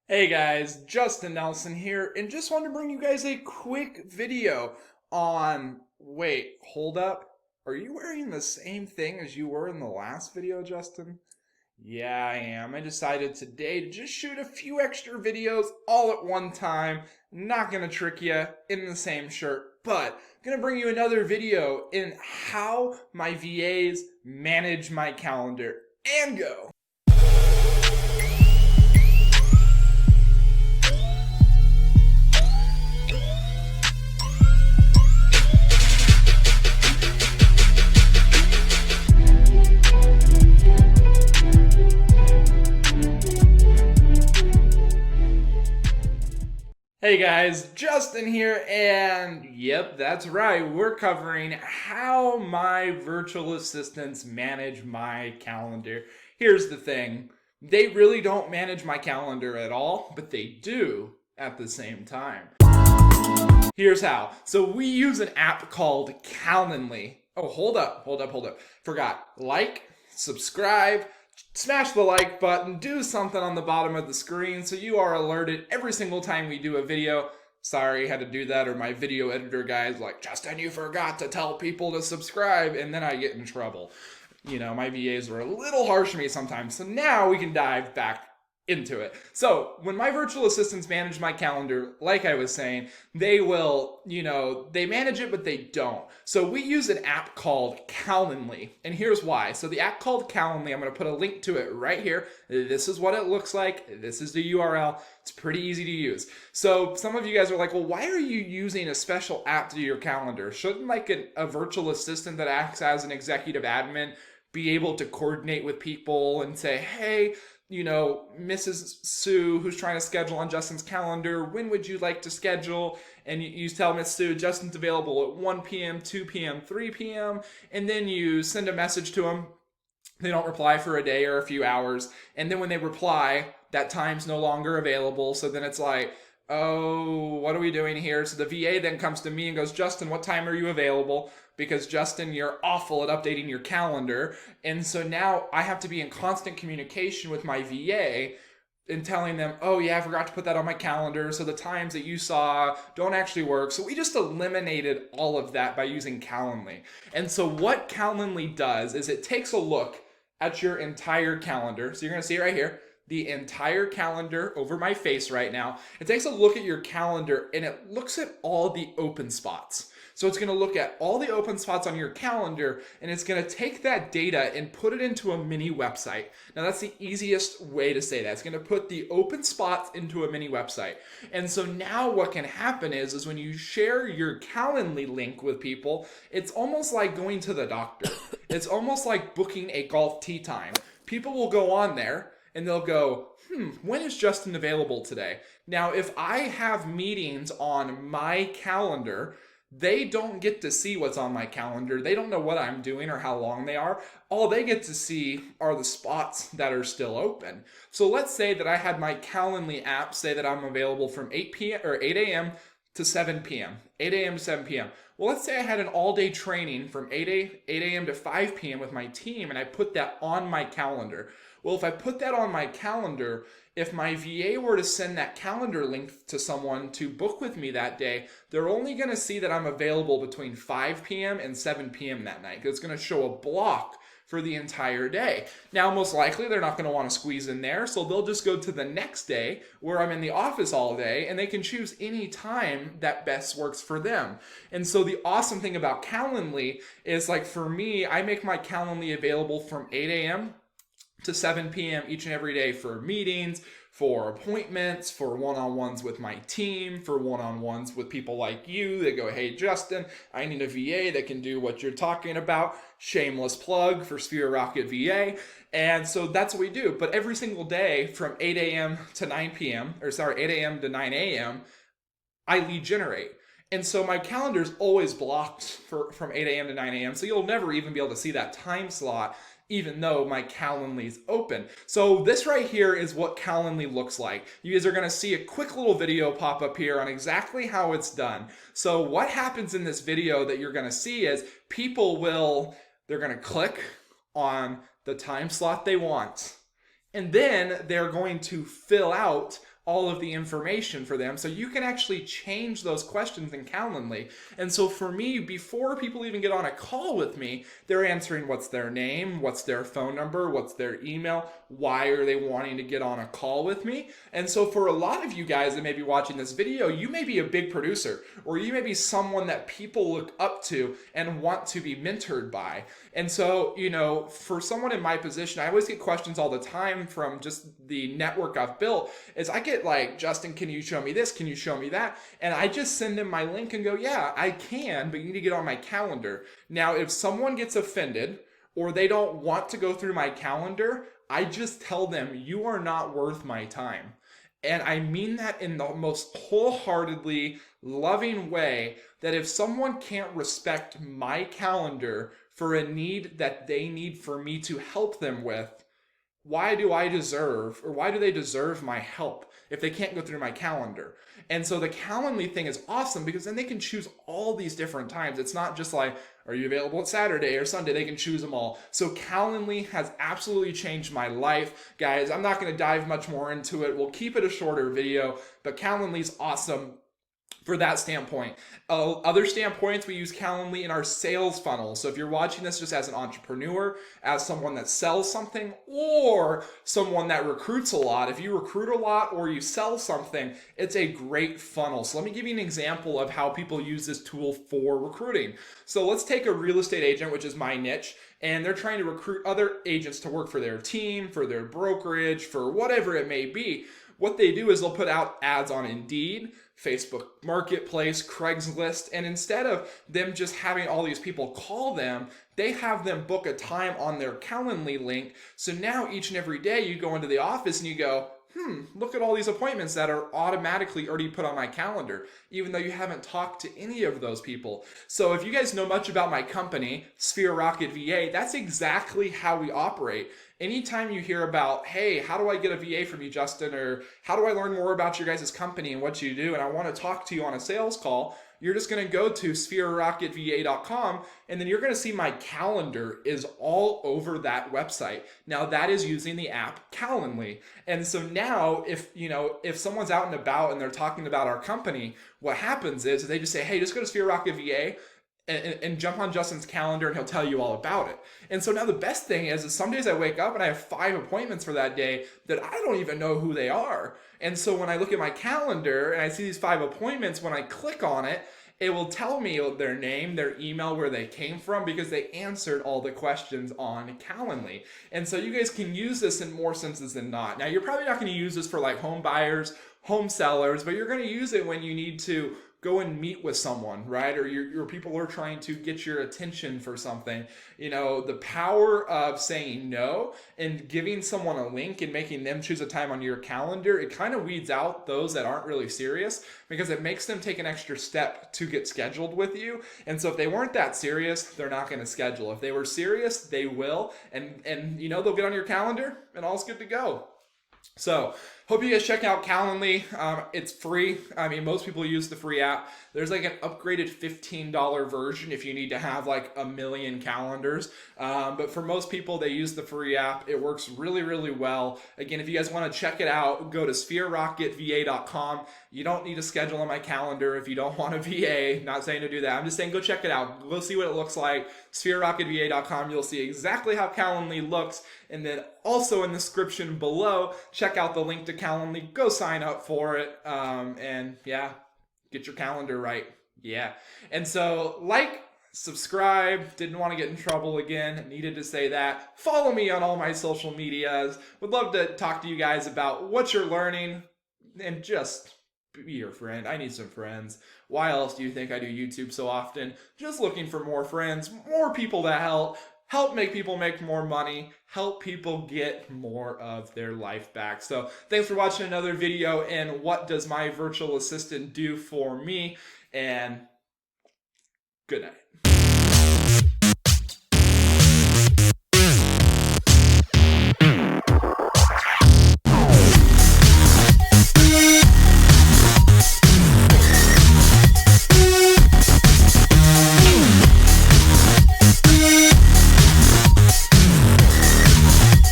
Hey guys, Justin Nelson here, and just wanted to bring you guys a quick video on. Wait, hold up. Are you wearing the same thing as you were in the last video, Justin? Yeah, I am. I decided today to just shoot a few extra videos all at one time. Not gonna trick you in the same shirt, but gonna bring you another video in how my VAs manage my calendar. And go. Hey guys, Justin here, and yep, that's right, we're covering how my virtual assistants manage my calendar. Here's the thing, they really don't manage my calendar at all, but they do at the same time. Here's how. So we use an app called Calendly. Oh, hold up. Forgot. Like, subscribe, smash the like button, do something on the bottom of the screen so you are alerted every single time we do a video. Sorry, had to do that, or my video editor guy's like, Justin, you forgot to tell people to subscribe, and then I get in trouble. You know, my VAs are a little harsh to me sometimes, so now we can dive back into it. So when my virtual assistants manage my calendar, like I was saying, they will, they manage it, but they don't. So we use an app called Calendly, and here's why. So the app called Calendly, I'm going to put a link to it right here. This is what it looks like. This is the URL. It's pretty easy to use. So some of you guys are like, well, why are you using a special app to do your calendar? Shouldn't like a virtual assistant that acts as an executive admin be able to coordinate with people and say, hey, Mrs. Sue, who's trying to schedule on Justin's calendar, when would you like to schedule? And you tell Miss Sue, Justin's available at 1 p.m., 2 p.m., 3 p.m., and then you send a message to them. They don't reply for a day or a few hours, and then when they reply, that time's no longer available, so then it's like, oh, what are we doing here? So the VA then comes to me and goes, Justin, what time are you available? Because Justin, you're awful at updating your calendar. And so now I have to be in constant communication with my VA and telling them, oh yeah, I forgot to put that on my calendar. So the times that you saw don't actually work. So we just eliminated all of that by using Calendly. And so what Calendly does is it takes a look at your entire calendar. So you're going to see it right here, the entire calendar over my face right now. It takes a look at your calendar and it looks at all the open spots. So it's going to look at all the open spots on your calendar, and it's going to take that data and put it into a mini website. Now that's the easiest way to say that. It's going to put the open spots into a mini website. And so now what can happen is when you share your Calendly link with people, it's almost like going to the doctor. It's almost like booking a golf tee time. People will go on there and they'll go, when is Justin available today? Now, if I have meetings on my calendar, they don't get to see what's on my calendar. They don't know what I'm doing or how long they are. All they get to see are the spots that are still open. So let's say that I had my Calendly app say that I'm available from 8 p.m. or 8 a.m. to 7 p.m. 8 a.m. to 7 p.m. Well, let's say I had an all-day training from 8 a.m. to 5 p.m. with my team, and I put that on my calendar. Well, if I put that on my calendar, if my VA were to send that calendar link to someone to book with me that day, they're only going to see that I'm available between 5 p.m. and 7 p.m. that night, because it's going to show a block for the entire day. Now, most likely, they're not going to want to squeeze in there, so they'll just go to the next day where I'm in the office all day, and they can choose any time that best works for them. And so the awesome thing about Calendly is, like, for me, I make my Calendly available from 8 a.m. to 7 p.m. each and every day for meetings, for appointments, for one-on-ones with my team, for one-on-ones with people like you that go, hey, Justin, I need a VA that can do what you're talking about. Shameless plug for Sphere Rocket VA. And so that's what we do. But every single day from 8 a.m. to 9 p.m., 8 a.m. to 9 a.m., I lead generate. And so my calendar is always blocked from 8 a.m. to 9 a.m. So you'll never even be able to see that time slot, even though my Calendly is open. So this right here is what Calendly looks like. You guys are going to see a quick little video pop up here on exactly how it's done. So what happens in this video that you're going to see is they're going to click on the time slot they want, and then they're going to fill out all of the information for them. So you can actually change those questions in Calendly. And so for me, before people even get on a call with me, they're answering what's their name, what's their phone number, what's their email, why are they wanting to get on a call with me. And so for a lot of you guys that may be watching this video, you may be a big producer, or you may be someone that people look up to and want to be mentored by. And so, for someone in my position, I always get questions all the time from just the network I've built, is I get like, Justin, can you show me this? Can you show me that? And I just send them my link and go, yeah, I can, but you need to get on my calendar. Now, if someone gets offended or they don't want to go through my calendar, I just tell them, you are not worth my time. And I mean that in the most wholeheartedly loving way, that if someone can't respect my calendar for a need that they need for me to help them with, why do they deserve my help if they can't go through my calendar? And so the Calendly thing is awesome, because then they can choose all these different times. It's not just like, are you available at Saturday or Sunday? They can choose them all. So Calendly has absolutely changed my life. Guys, I'm not going to dive much more into it. We'll keep it a shorter video, but Calendly's awesome for that standpoint. Other standpoints, we use Calendly in our sales funnel. So if you're watching this just as an entrepreneur, as someone that sells something, or someone that recruits a lot, if you recruit a lot or you sell something, it's a great funnel. So let me give you an example of how people use this tool for recruiting. So let's take a real estate agent, which is my niche, and they're trying to recruit other agents to work for their team, for their brokerage, for whatever it may be. What they do is they'll put out ads on Indeed, Facebook Marketplace, Craigslist, and instead of them just having all these people call them, they have them book a time on their Calendly link. So now each and every day you go into the office and you go, look at all these appointments that are automatically already put on my calendar, even though you haven't talked to any of those people. So if you guys know much about my company, Sphere Rocket VA, that's exactly how we operate. Anytime you hear about, hey, how do I get a VA from you, Justin? Or how do I learn more about your guys' company and what you do? And I want to talk to you on a sales call. You're just going to go to sphererocketva.com, and then you're going to see my calendar is all over that website. Now that is using the app Calendly. And so now if someone's out and about and they're talking about our company, what happens is they just say, hey, just go to Sphere Rocket VA and jump on Justin's calendar and he'll tell you all about it. And so now the best thing is some days I wake up and I have 5 appointments for that day that I don't even know who they are. And so when I look at my calendar and I see these 5 appointments, when I click on it, it will tell me their name, their email, where they came from, because they answered all the questions on Calendly. And so you guys can use this in more senses than not. Now, you're probably not going to use this for like home buyers, home sellers, but you're going to use it when you need to go and meet with someone, right? Or your people are trying to get your attention for something. The power of saying no and giving someone a link and making them choose a time on your calendar, it kind of weeds out those that aren't really serious, because it makes them take an extra step to get scheduled with you. And so if they weren't that serious, they're not going to schedule. If they were serious, they will. And they'll get on your calendar and all's good to go. So hope you guys check out Calendly. It's free. I mean, most people use the free app. There's like an upgraded $15 version if you need to have like a million calendars. But for most people, they use the free app. It works really, really well. Again, if you guys want to check it out, go to sphererocketva.com. You don't need to schedule on my calendar if you don't want a VA. Not saying to do that. I'm just saying go check it out. Go see what it looks like. sphererocketva.com. You'll see exactly how Calendly looks. And then also in the description below, check out the link to Calendly. Go sign up for it. And yeah, get your calendar right. Yeah. And so subscribe, didn't want to get in trouble again, needed to say that. Follow me on all my social medias. Would love to talk to you guys about what you're learning, and just be your friend. I need some friends. Why else do you think I do YouTube so often? Just looking for more friends, more people to help make people make more money, help people get more of their life back. So thanks for watching another video, and what does my virtual assistant do for me? And good night.